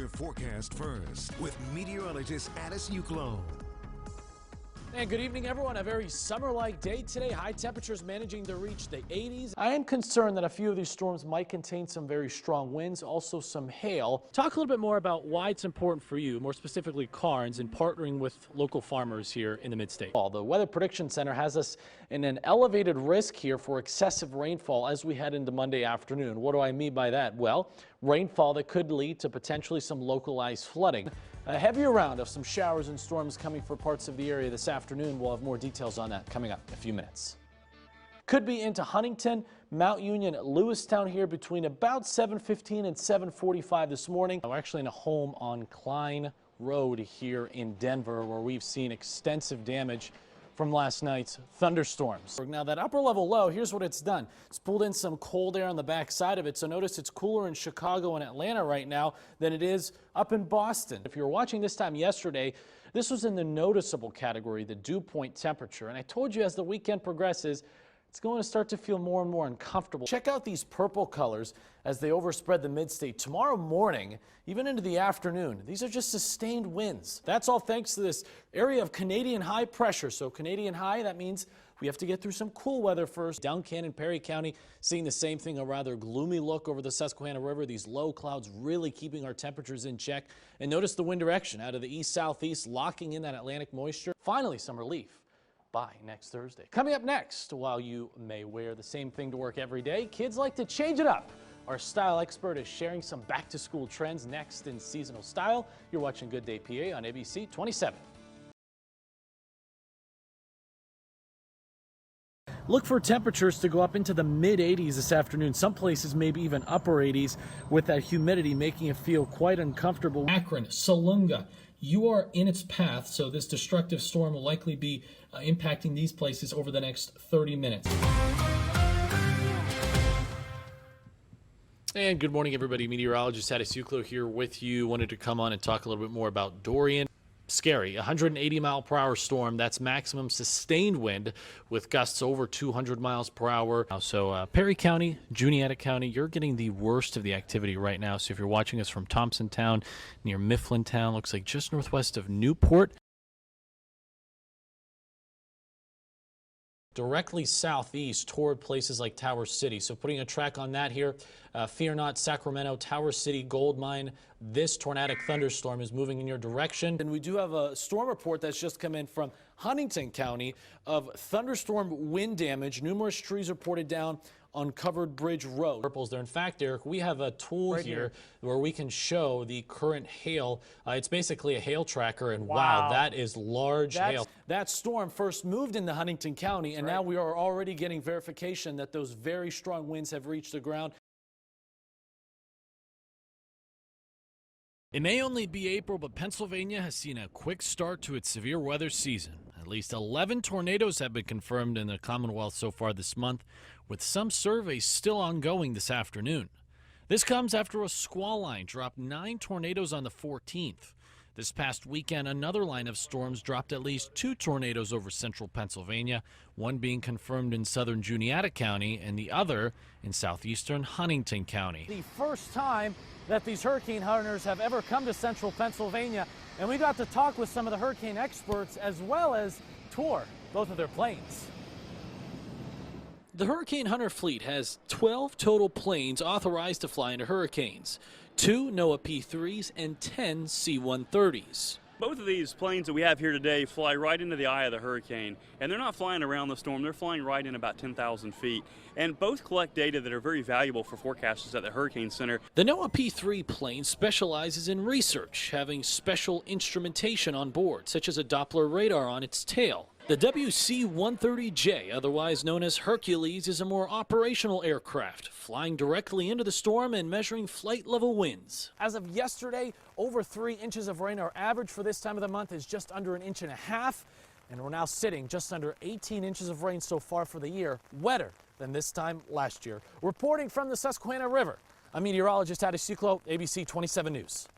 your forecast first with meteorologist Juklo. And good evening, everyone. A very summer-like day today. High temperatures managing to reach the 80s. I am concerned that a few of these storms might contain some very strong winds, also some hail. Talk a little bit more about why it's important for you, more specifically Carnes, in partnering with local farmers here in the mid-state. The Weather Prediction Center has us in an elevated risk here for excessive rainfall as we head into Monday afternoon. What do I mean by that? Well, rainfall that could lead to potentially some localized flooding. A heavier round of some showers and storms coming for parts of the area this afternoon. We'll have more details on that coming up in a few minutes. Could be into Huntington, Mount Union, Lewistown here between about 7:15 and 7:45 this morning. We're actually in a home on Klein Road here in Denver where we've seen extensive damage from last night's thunderstorms. Now that upper level low, here's what it's done. It's pulled in some cold air on the back side of it. So notice it's cooler in Chicago and Atlanta right now than it is up in Boston. If you were watching this time yesterday, this was in the noticeable category, the dew point temperature. And I told you as the weekend progresses, it's going to start to feel more and more uncomfortable. Check out these purple colors as they overspread the mid-state. Tomorrow morning, even into the afternoon, these are just sustained winds. That's all thanks to this area of Canadian high pressure. So Canadian high, that means we have to get through some cool weather first. Down Cannon, Perry County, seeing the same thing, a rather gloomy look over the Susquehanna River. These low clouds really keeping our temperatures in check. And notice the wind direction out of the east-southeast, locking in that Atlantic moisture. Finally, some relief by next Thursday. Coming up next, while you may wear the same thing to work every day, kids like to change it up. Our style expert is sharing some back-to-school trends next in seasonal style. You're watching Good Day PA on ABC 27. Look for temperatures to go up into the mid-80s this afternoon. Some places maybe even upper 80s with that humidity making it feel quite uncomfortable. Akron, Salunga, you are in its path, so this destructive storm will likely be impacting these places over the next 30 minutes. And good morning, everybody. Meteorologist Juklo here with you. Wanted to come on and talk a little bit more about Dorian. Scary, 180-mile-per-hour storm. That's maximum sustained wind with gusts over 200 miles per hour. So Perry County, Juniata County, you're getting the worst of the activity right now. So if you're watching us from Thompsontown near Mifflintown, looks like just northwest of Newport, directly southeast toward places like Tower City. So putting a track on that here, fear not, Sacramento, Tower City, Gold Mine. This tornadic thunderstorm is moving in your direction. And we do have a storm report that's just come in from Huntington County of thunderstorm wind damage. Numerous trees reported down on Covered Bridge Road. Purples there. In fact, Eric, we have a tool right here where we can show the current hail. It's basically a hail tracker, and wow, that is large hail. That storm first moved into Huntington County, and now we are already getting verification that those very strong winds have reached the ground. It may only be April, but Pennsylvania has seen a quick start to its severe weather season. At least 11 tornadoes have been confirmed in the Commonwealth so far this month, with some surveys still ongoing this afternoon. This comes after a squall line dropped 9 tornadoes on the 14th. This past weekend, another line of storms dropped at least 2 tornadoes over central Pennsylvania, one being confirmed in southern Juniata County and the other in southeastern Huntington County. The first time that these hurricane hunters have ever come to central Pennsylvania, and we got to talk with some of the hurricane experts as well as tour both of their planes. The Hurricane Hunter fleet has 12 total planes authorized to fly into hurricanes, 2 NOAA P-3s and 10 C-130s. Both of these planes that we have here today fly right into the eye of the hurricane, and they're not flying around the storm, they're flying right in about 10,000 feet. And both collect data that are very valuable for forecasters at the Hurricane Center. The NOAA P-3 plane specializes in research, having special instrumentation on board, such as a Doppler radar on its tail. The WC-130J, otherwise known as Hercules, is a more operational aircraft, flying directly into the storm and measuring flight level winds. As of yesterday, over 3 inches of rain. Our average for this time of the month is just under 1.5 inches, and we're now sitting just under 18 inches of rain so far for the year, wetter than this time last year. Reporting from the Susquehanna River, I'm meteorologist Juklo, ABC 27 News.